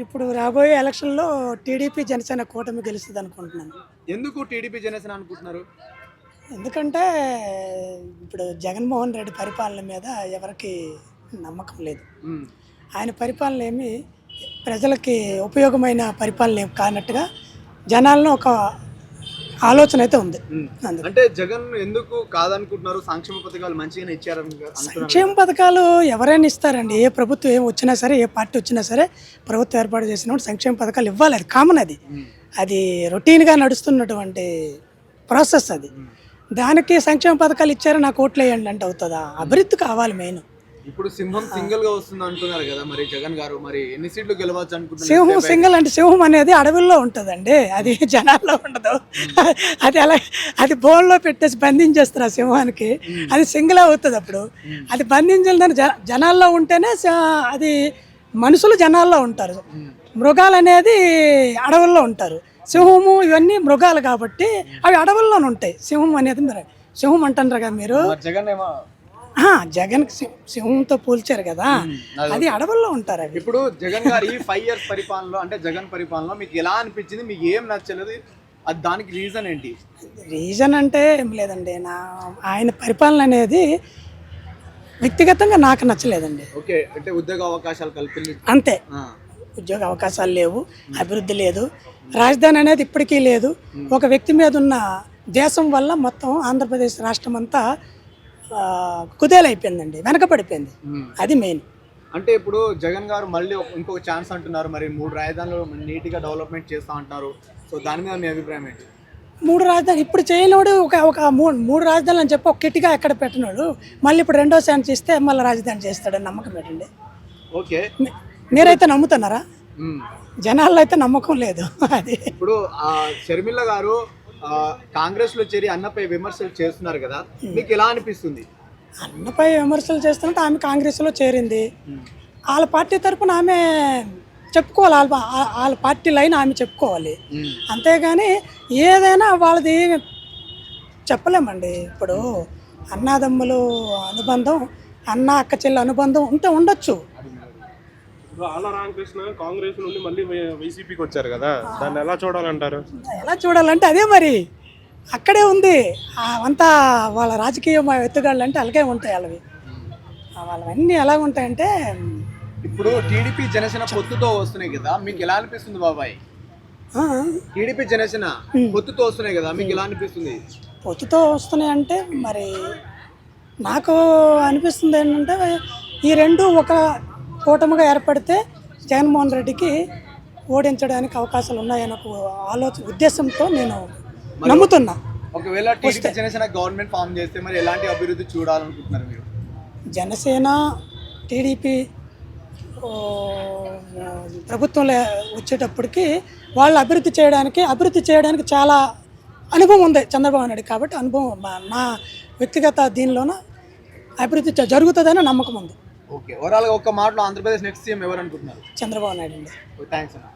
ఇప్పుడు రాబోయే ఎలక్షన్‌లో టీడీపీ, జనసేన కూటమి గెలుస్తది అనుకుంటున్నాను. ఎందుకు టీడీపీ జనసేన అనుకుంటున్నారు? ఎందుకంటే ఇప్పుడు జగన్మోహన్ రెడ్డి పరిపాలన మీద ఎవరికీ నమ్మకం లేదు. హ్మ్. ఆయన పరిపాలన ఏమి ప్రజలకి ఉపయోగమైన పరిపాలన ఏమి కానట్టుగా జనాలను ఒక ఆలోచన అయితే ఉంది. హ్మ్. అందుకు అంటే జగన్ ఎందుకు కాదనుకుంటున్నారు? సంక్షేమ పథకాలు మంచిగానే ఇచ్చారని అనుకున్నారు సంక్షేమ కదా? పథకాలు ఎవరైనా ఇస్తారండి. ఏ ప్రభుత్వం ఏం వచ్చినా సరే, ఏ పార్టీ వచ్చినా సరే ప్రభుత్వం ఏర్పాటు చేసినప్పుడు సంక్షేమ పథకాలు ఇవ్వాలి. అది కామన్. హ్మ్. అది రొటీన్గా నడుస్తున్నటువంటి ప్రాసెస్ అది. దానికి సంక్షేమ పథకాలు ఇచ్చారు నాకు ఓట్లు వేయండి అంటే అవుతుందా? అభివృద్ధి కావాలి మెయిన్. ఇప్పుడు సింహం సింగిల్ గా వస్తుంది అంటున్నారు కదా, మరి జగన్ గారు మరి ఎన్ని సీట్లు గెలవచ్చు అనుకుంటున్నారు? సింహం సింగల్ అంటే సింహం అనేది అడవుల్లో ఉంటుందండి, అది జనాల్లో ఉండదు. అది అలా అది బోన్లో పెట్టేసి బంధించేస్తారు ఆ సింహానికి, అది సింగిల్ అవుతుంది. అప్పుడు అది బంధించాలని జనాల్లో ఉంటేనే అది మనుషులు జనాల్లో ఉంటారు, మృగాలు అనేది అడవుల్లో ఉంటారు. సింహము ఇవన్నీ మృగాలు కాబట్టి అవి అడవుల్లోనే ఉంటాయి. సింహం అనేది మీరు సింహం అంటారు కదా మీరు. జగన్ ఏమో జగన్ సింహంతో పోల్చారు కదా, అది అడవుల్లో ఉంటారు అవి. ఇప్పుడు జగన్ గారి 5 ఇయర్స్ పరిపాలనలో, అంటే జగన్ పరిపాలనలో మీకు ఎలా అనిపించింది? మీకు ఏం నచ్చలేదు? అది దానికి రీజన్ ఏంటి? రీజన్ అంటే ఏం లేదండి, ఆయన పరిపాలన అనేది వ్యక్తిగతంగా నాకు నచ్చలేదండి. ఓకే, అంటే ఉద్యోగ అవకాశాలు కల్పించి అంతే. ఉద్యోగ అవకాశాలు లేవు, అభివృద్ధి లేదు, రాజధాని అనేది ఇప్పటికీ లేదు. ఒక వ్యక్తి మీద ఉన్న దేశం వల్ల మొత్తం ఆంధ్రప్రదేశ్ రాష్ట్రం అంతా కుదేలైపోయిందండి, వెనకబడిపోయింది. అది మెయిన్. అంటే ఇప్పుడు జగన్ గారు మళ్ళీ ఇంకొక ఛాన్స్ అంటున్నారు, మరి 3 రాజధానులు నీట్గా డెవలప్మెంట్ చేస్తా అంటారు. సో దాని మీద మీ అభిప్రాయం ఏంటి? 3 రాజధాని ఇప్పుడు చేయనోడు ఒక మూడు రాజధానులు అని చెప్పి ఒక కిట్టిగా ఎక్కడ పెట్టినోడు మళ్ళీ ఇప్పుడు రెండో ఛాన్స్ ఇస్తే మళ్ళీ రాజధాని చేస్తాడని నమ్మకం పెట్టండి. ఓకే, మీరైతే నమ్ముతున్నారా? జనాల్లో అయితే నమ్మకం లేదు. అది ఇప్పుడు షర్మిల గారు కాంగ్రెస్ లో చేరి అన్నపై విమర్శలు చేస్తున్నారు కదా, మీకు ఎలా అనిపిస్తుంది? అన్నపై విమర్శలు చేస్తున్నట్టు ఆమె కాంగ్రెస్లో చేరింది, వాళ్ళ పార్టీ తరఫున ఆమె చెప్పుకోవాలి, వాళ్ళ పార్టీ లైన్ ఆమె చెప్పుకోవాలి. అంతేగాని ఏదైనా వాళ్ళది చెప్పలేమండి. ఇప్పుడు అన్నదమ్ములు అనుబంధం, అన్న అక్క చెల్లి అనుబంధం ఉంటే ఉండొచ్చు. ఇప్పుడు ఆళ్ళ రామకృష్ణ కాంగ్రెస్ నుండి మళ్ళీ వైసీపీకి వచ్చారు కదా, దాన్ని ఎలా చూడాలంటారు? ఎలా చూడాలంటే అదే మరి అక్కడే ఉంది. అంతా వాళ్ళ రాజకీయ ఎత్తుగాళ్ళు అంటే అలాగే ఉంటాయి వాళ్ళవి. వాళ్ళవన్నీ ఎలా ఉంటాయంటే, ఇప్పుడు టీడీపీ జనసేన పొత్తుతో వస్తున్నాయి కదా, మీకు ఎలా అనిపిస్తుంది బాబాయ్? టీడీపీ జనసేన పొత్తుతో వస్తున్నాయి కదా, మీకు ఎలా అనిపిస్తుంది? పొత్తుతో వస్తున్నాయి అంటే మరి నాకు అనిపిస్తుంది ఏంటంటే, ఈ రెండు ఒక కూటమిగా ఏర్పడితే జగన్మోహన్ రెడ్డికి ఓడించడానికి అవకాశాలు ఉన్నాయని ఒక ఉద్దేశంతో నేను నమ్ముతున్నా. ఒకవేళ టీడీపీ జనసేన గవర్నమెంట్ ఫామ్ చేస్తే మరి ఎలాంటి అభివృద్ధి చూడాలనుకుంటున్నారు మీరు? జనసేన టీడీపీ ప్రభుత్వంలో వచ్చేటప్పటికి వాళ్ళు అభివృద్ధి చేయడానికి చాలా అనుభవం ఉంది చంద్రబాబు నాయుడు. కాబట్టి అనుభవం నా వ్యక్తిగత దీనిలోన అభివృద్ధి జరుగుతుందని నమ్మకం ఉంది. ఓకే, ఓవరాల్గా ఒక్క మాటలో ఆంధ్రప్రదేశ్ నెక్స్ట్ సీఎం ఎవరు అనుకుంటున్నారు? చంద్రబాబు నాయుడు అండి. థ్యాంక్స్ అన్న.